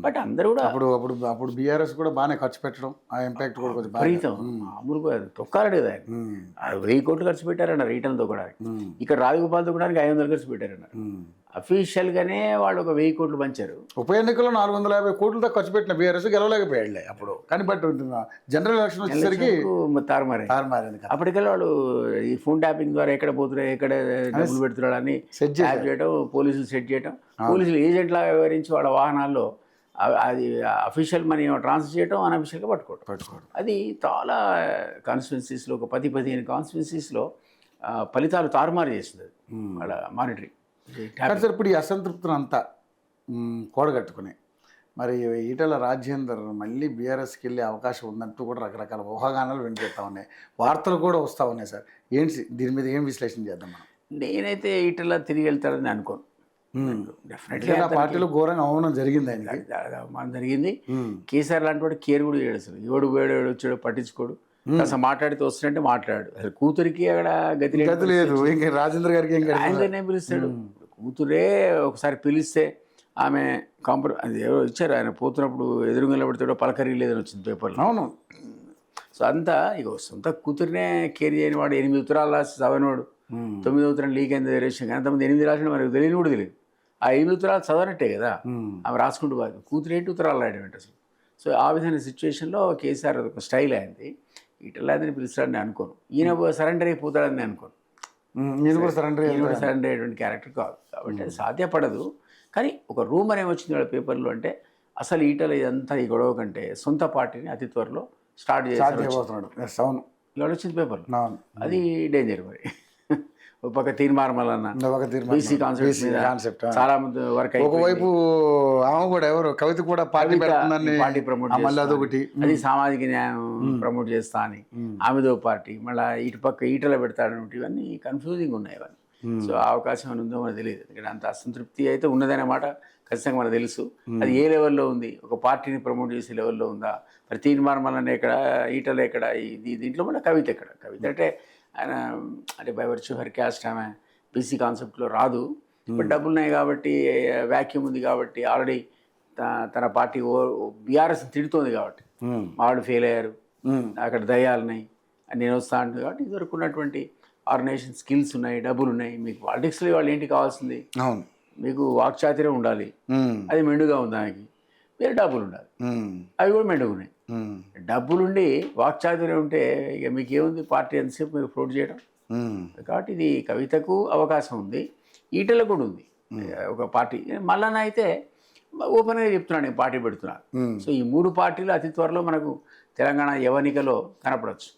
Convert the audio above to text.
But అందరూ కూడా అప్పుడు అప్పుడు అప్పుడు బీఆర్ఎస్ కూడా బాగానే ఖర్చు పెట్టడం, ఆ ఇంపాక్ట్ కూడా కొంచెం బాగా. విపరీతం మామూలుగా తొక్కాలడు కదా ఆయన. 1000 కోట్లు ఖర్చు పెట్టారన్నారు రీటర్న్ తొక్కడానికి. ఇక్కడ రాజగోపాల్ తొక్కడానికి 500 ఖర్చు పెట్టారన్నారు. అఫీషియల్గానే వాళ్ళు ఒక 1000 కోట్లు పంచారు. ఉప ఎన్నికల్లో 450 కోట్లతో ఖర్చు పెట్టిన బీఆర్ఎస్ గెలవలేకపోయాడులే అప్పుడు. కానీ బట్ జనరల్ ఎలక్షన్ వచ్చేసరికి తారుమారే. తారుమారింది. అప్పటికెళ్ళి వాళ్ళు ఈ ఫోన్ ట్యాపింగ్ ద్వారా ఎక్కడ పోతున్నాయి, ఎక్కడ డబ్బులు పెడుతున్నాడు అని సెట్ ట్యాప్ చేయడం, పోలీసులు సెట్ చేయడం, పోలీసులు ఏజెంట్లాగా వ్యవహరించి వాళ్ళ వాహనాల్లో అది అఫీషియల్ మనీ ట్రాన్స్ఫర్ చేయడం, అన్అఫీషియల్గా పట్టుకోవడం. అది చాలా కాన్స్టిట్యున్సీస్లో ఒక 10-15 కాన్స్టిట్యున్సీస్లో ఫలితాలు తారుమారు చేస్తుంది వాళ్ళ మానిటరింగ్. కానీ సార్ ఇప్పుడు ఈ అసంతృప్తిని అంతా కూడగట్టుకుని మరి ఈటెల రాజేందర్ మళ్ళీ బీఆర్ఎస్కి వెళ్ళే అవకాశం ఉందంటూ కూడా రకరకాల ఊహాగానాలు వినిపిస్తూ ఉన్నాయి, వార్తలు కూడా వస్తూ ఉన్నాయి సార్. ఏంటి దీని మీద ఏం విశ్లేషణ చేద్దాం మనం? నేనైతే ఈటెల తిరిగి వెళ్తారని అనుకోను. డెఫినెట్గా ఆ పార్టీలో ఘోరంగా అవమానం జరిగింది, ఆయనకి అవమానం జరిగింది. కేసీఆర్ లాంటి వాడు కేర్ కూడా చేయడు అసలు. ఏడు వచ్చాడు పట్టించుకోడు, అసలు మాట్లాడితే వస్తున్నట్టే మాట్లాడు. అసలు కూతురికి అక్కడ గతి లేదు. ఇంకా రాజేంద్ర గారికి ఆయననే పిలుస్తాడు. కూతురే ఒకసారి పిలిస్తే ఆమె అది ఎవరో ఇచ్చారు, ఆయన పోతున్నప్పుడు ఎదురుగా నిలబడితే పలకరీ లేదని వచ్చింది పేపర్లో. అవును. సో అంతా ఇక సొంత కూతురినే కేర్ చేయని వాడు 8 ఉత్తరాలు రాసి చదవనివాడు, 9వ ఉత్తరం లీక్ అయింది రేషన్. అంతమంది 8 రాసిన మనకు తెలియని కూడా తెలియదు. ఆ 8 ఉత్తరాలు చదవనట్టే కదా ఆమె రాసుకుంటూ పోదు. కూతురు 8 ఉత్తరాలు రాయడం అసలు. సో ఆ విధమైన సిచ్యువేషన్లో కేసీఆర్ ఒక స్టైల్ అయింది. ఇటలాదని పిలుస్తాడని అనుకోను. ఈయన సరెండర్ అయిపోతాడని అనుకోను. సరెండర్ అయ్యేటువంటి క్యారెక్టర్ కాదు కాబట్టి అది సాధ్యపడదు. కానీ ఒక రూమర్ ఏమొచ్చింది వాళ్ళ పేపర్లో అంటే అసలు ఈటల ఇదంతా ఈ గొడవ కంటే సొంత పార్టీని అతి త్వరలో స్టార్ట్ చేయబోతున్నాడు. అవును, ఇవాళ వచ్చింది పేపర్లో. అది డేంజర్. మరి ఒక పక్క తీర్మార్మలన్న బీసీ కాన్సెప్ట్ చాలా మంది వర్క్. ఒకవైపు ఆమె కూడా ఎవరు కవిత కూడా పార్టీ ప్రమోట్ అదొకటి, అది సామాజిక న్యాయం ప్రమోట్ చేస్తా అని ఆమెదో పార్టీ, మళ్ళీ ఇటు పక్క ఈటల పెడతాడన్నట్టు ఇవన్నీ కన్ఫ్యూజింగ్ ఉన్నాయి ఇవన్నీ. సో అవకాశం అని ఉందో మనకు తెలియదు. ఎందుకంటే అంత అసంతృప్తి అయితే ఉన్నదన్నమాట ఖచ్చితంగా మనకు తెలుసు. అది ఏ లెవెల్లో ఉంది, ఒక పార్టీని ప్రమోట్ చేసే లెవెల్లో ఉందా, మరి తీర్మార్మలన్న ఎక్కడ, ఈటల ఎక్కడ, దీంట్లో మళ్ళీ కవిత ఎక్కడ. కవిత అంటే ఆయన అంటే బై వర్చ్యూ హర్ క్యాస్ట్ ఆమె బీసీ కాన్సెప్ట్లో రాదు. ఇప్పుడు డబ్బులు ఉన్నాయి కాబట్టి, వ్యాక్యూమ్ ఉంది కాబట్టి, ఆల్రెడీ తన పార్టీ బీఆర్ఎస్ తిడుతోంది కాబట్టి, వాళ్ళు ఫెయిల్ అయ్యారు, అక్కడ దయ్యాలున్నాయి, నేను వస్తా అంటుంది కాబట్టి ఇదివరకు ఉన్నటువంటి ఆర్గనైజేషన్ స్కిల్స్ ఉన్నాయి, డబ్బులు ఉన్నాయి. మీకు పాలిటిక్స్లో వాళ్ళు ఏంటి కావాల్సింది? మీకు వాక్చాతుర్యం ఉండాలి, అది మెండుగా ఉంది. దానికి మీరు డబ్బులు ఉండాలి, అవి కూడా మెండుగా ఉన్నాయి. డబ్బులుండి వాక్చాతుర్యం ఉంటే ఇక మీకు ఏముంది పార్టీ ఎంతసేపు మీరు ఫ్లోట్ చేయడం. కాబట్టి ఇది కవితకు అవకాశం ఉంది, ఈటలకు కూడా ఉంది ఒక పార్టీ. మళ్ళా అయితే ఓపెన్గా చెప్తున్నాను, నేను పార్టీ పెడుతున్నాను. సో ఈ 3 పార్టీలు అతి త్వరలో మనకు తెలంగాణ యవనికలో కనపడవచ్చు.